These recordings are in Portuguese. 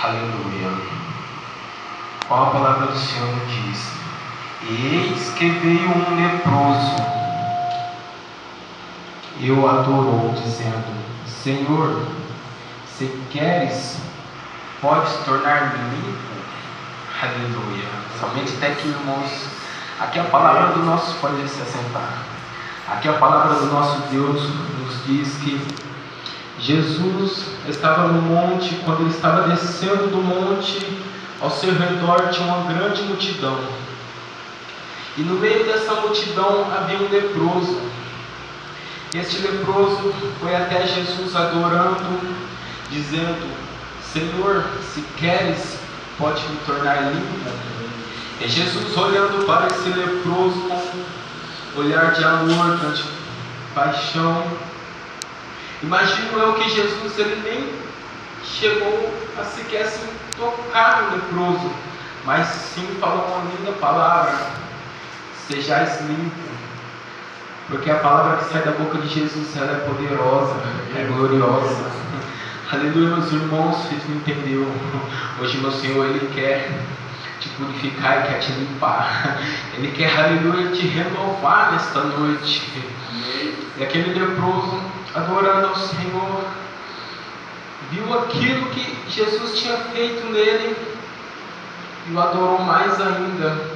Aleluia. Qual a palavra do Senhor nos diz? Eis que veio um leproso e o adorou, dizendo: Senhor, se queres, podes tornar-me limpo. Aleluia. Somente até que, irmãos, aqui a palavra do nosso, pode se assentar. Aqui a palavra do nosso Deus nos diz que Jesus estava no monte. Quando ele estava descendo do monte, ao seu redor tinha uma grande multidão. E no meio dessa multidão havia um leproso. Este leproso foi até Jesus adorando, dizendo: Senhor, se queres, pode me tornar limpo. E Jesus, olhando para esse leproso com olhar de amor, de paixão, imagino eu que Jesus, ele nem chegou a sequer assim tocar no leproso, mas sim falou uma linda palavra: sejais limpo. Porque a palavra que sai da boca de Jesus, ela é poderosa, é gloriosa. Aleluia, meus irmãos, vocês não entenderam. Hoje meu Senhor, ele quer te purificar e quer te limpar. Ele quer, aleluia, te renovar nesta noite. E aquele leproso, adorando ao Senhor, viu aquilo que Jesus tinha feito nele e o adorou mais ainda.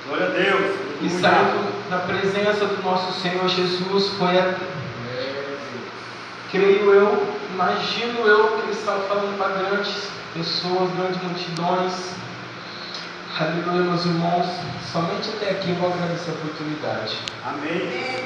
Glória a Deus. E saindo da presença do nosso Senhor Jesus, creio eu, imagino eu, que ele estava falando para grandes pessoas, grandes multidões. Aleluia, meus irmãos. Somente até aqui eu vou agradecer a oportunidade. Amém.